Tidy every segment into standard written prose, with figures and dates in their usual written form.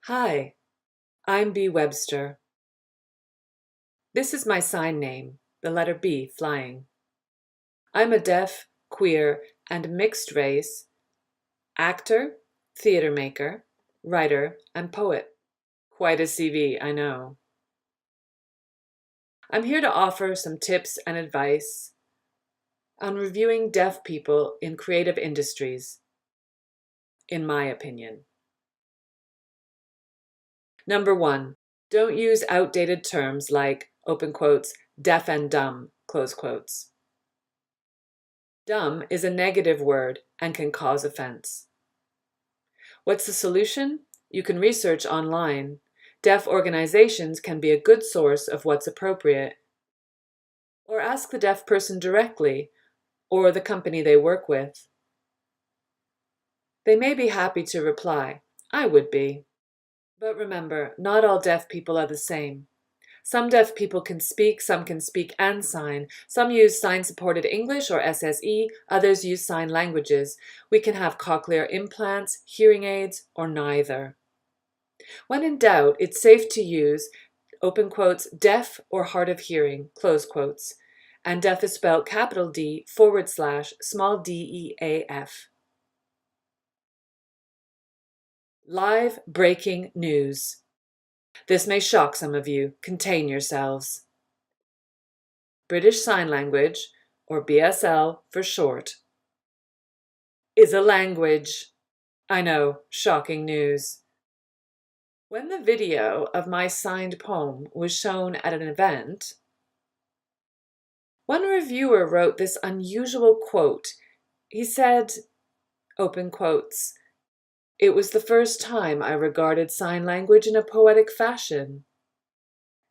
Hi, I'm Bea Webster. This is my sign name, the letter B flying. I'm a deaf, queer, and mixed race actor, theater maker, writer, and poet. Quite a CV, I know. I'm here to offer some tips and advice on reviewing deaf people in creative industries, in my opinion. Number 1, don't use outdated terms like, open quotes, deaf and dumb, close quotes. Dumb is a negative word and can cause offense. What's the solution? You can research online. Deaf organizations can be a good source of what's appropriate. Or ask the deaf person directly, or the company they work with. They may be happy to reply. I would be. But remember, not all deaf people are the same. Some deaf people can speak, some can speak and sign. Some use sign-supported English or SSE, others use sign languages. We can have cochlear implants, hearing aids, or neither. When in doubt, it's safe to use, open quotes, deaf or hard of hearing, close quotes. And deaf is spelled capital D / small DEAF. Live breaking news. This may shock some of you. Contain yourselves. British Sign Language, or BSL for short, is a language. I know, shocking news. When the video of my signed poem was shown at an event, one reviewer wrote this unusual quote. He said, open quotes, "It was the first time I regarded sign language in a poetic fashion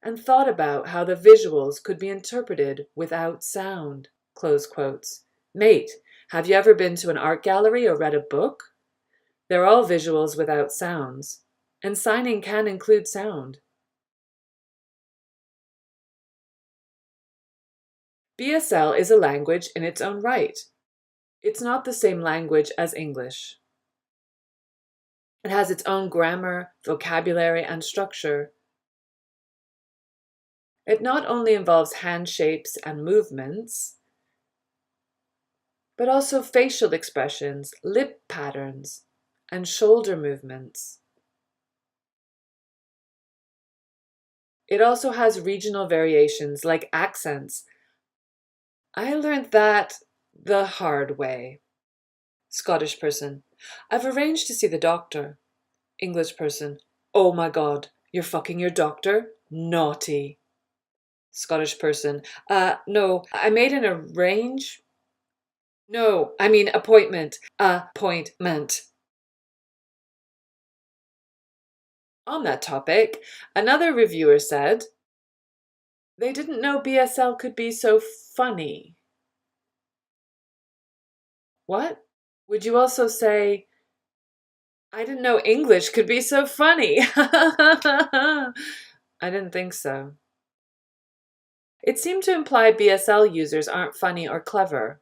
and thought about how the visuals could be interpreted without sound," close quotes. Mate, have you ever been to an art gallery or read a book? They're all visuals without sounds, and signing can include sound. BSL is a language in its own right. It's not the same language as English. It has its own grammar, vocabulary, and structure. It not only involves hand shapes and movements, but also facial expressions, lip patterns, and shoulder movements. It also has regional variations like accents. I learned that the hard way. Scottish person, I've arranged to see the doctor. English person, oh my God, you're fucking your doctor? Naughty. Scottish person, no, I made an arrange. No, I mean appointment. Appointment. On that topic, another reviewer said, they didn't know BSL could be so funny. What? Would you also say, I didn't know English could be so funny? I didn't think so. It seemed to imply BSL users aren't funny or clever.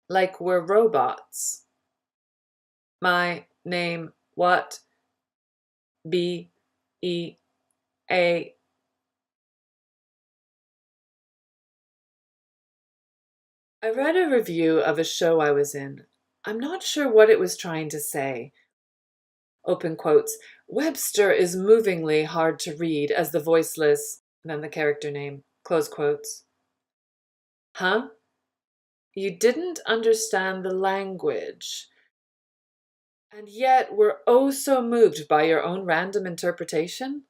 Like we're robots. My name, what? B, E, A. I read a review of a show I was in. I'm not sure what it was trying to say. Open quotes, Webster is movingly hard to read as the voiceless, then the character name, close quotes. Huh? You didn't understand the language. And yet were oh so moved by your own random interpretation?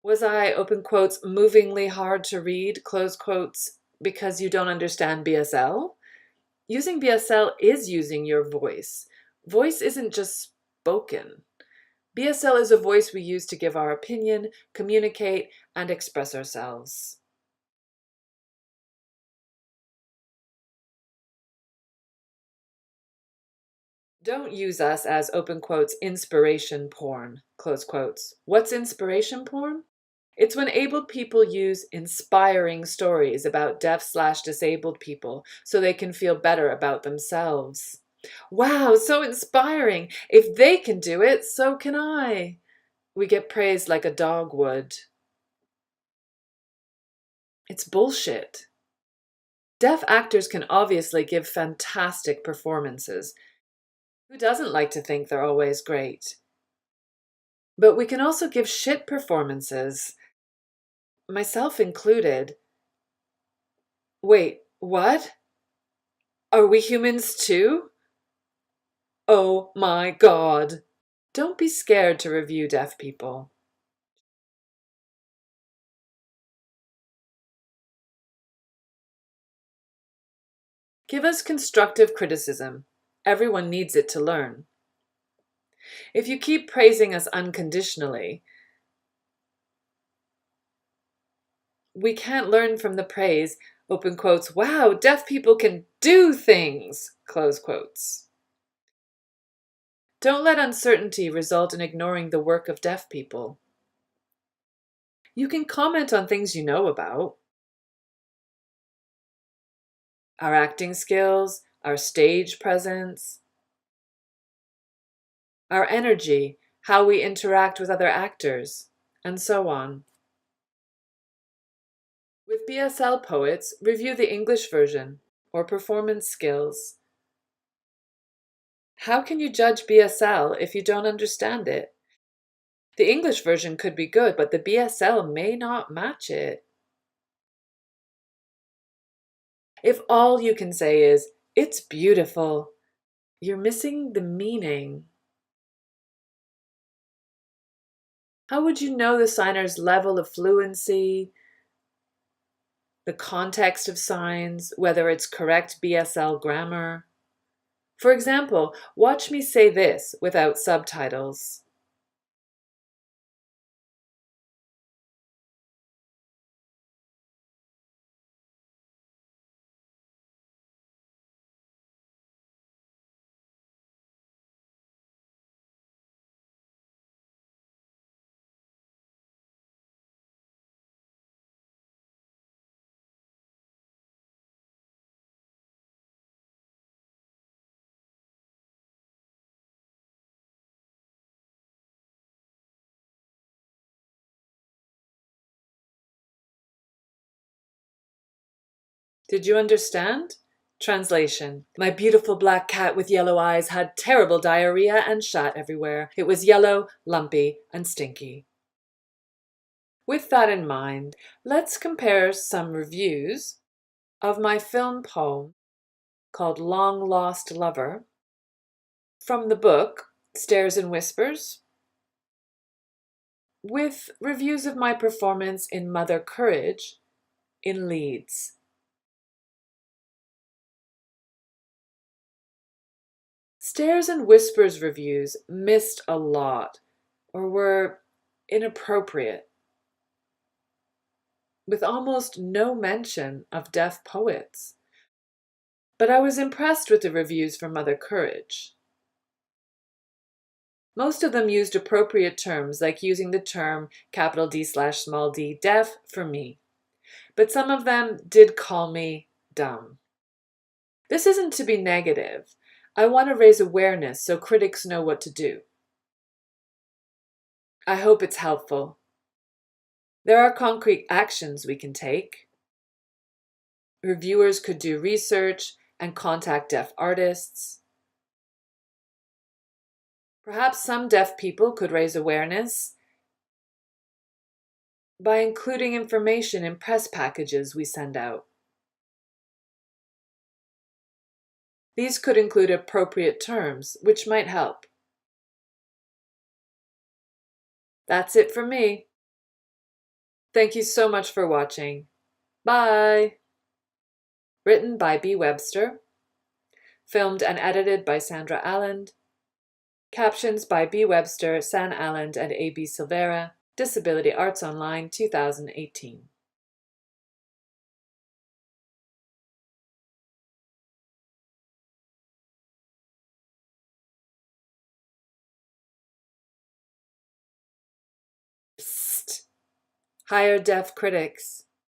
Was I, open quotes, movingly hard to read, close quotes, because you don't understand BSL? Using BSL is using your voice. Voice isn't just spoken. BSL is a voice we use to give our opinion, communicate, and express ourselves. Don't use us as, open quotes, inspiration porn, close quotes. What's inspiration porn? It's when abled people use inspiring stories about deaf/disabled people so they can feel better about themselves. Wow, so inspiring. If they can do it, so can I. We get praised like a dog would. It's bullshit. Deaf actors can obviously give fantastic performances. Who doesn't like to think they're always great? But we can also give shit performances, myself included. Wait, what? Are we humans too? Oh my God. Don't be scared to review deaf people. Give us constructive criticism. Everyone needs it to learn. If you keep praising us unconditionally, we can't learn from the praise, open quotes, wow, deaf people can do things, close quotes. Don't let uncertainty result in ignoring the work of deaf people. You can comment on things you know about. Our acting skills, our stage presence, our energy, how we interact with other actors, and so on. With BSL poets, review the English version or performance skills. How can you judge BSL if you don't understand it? The English version could be good, but the BSL may not match it. If all you can say is, it's beautiful, you're missing the meaning. How would you know the signer's level of fluency, the context of signs, whether it's correct BSL grammar? For example, watch me say this without subtitles. Did you understand? Translation. My beautiful black cat with yellow eyes had terrible diarrhea and shat everywhere. It was yellow, lumpy, and stinky. With that in mind, let's compare some reviews of my film poem called Long Lost Lover from the book Stares and Whispers with reviews of my performance in Mother Courage in Leeds. Stares and Whispers reviews missed a lot or were inappropriate, with almost no mention of deaf poets. But I was impressed with the reviews for Mother Courage. Most of them used appropriate terms, like using the term capital D/small d deaf for me. But some of them did call me dumb. This isn't to be negative. I want to raise awareness so critics know what to do. I hope it's helpful. There are concrete actions we can take. Reviewers could do research and contact deaf artists. Perhaps some deaf people could raise awareness by including information in press packages we send out. These could include appropriate terms, which might help. That's it for me. Thank you so much for watching. Bye! Written by Bea Webster. Filmed and edited by Sandra Alland. Captions by Bea Webster, San Alland, and A.B. Silvera. Disability Arts Online 2018. Psst. Hire deaf critics.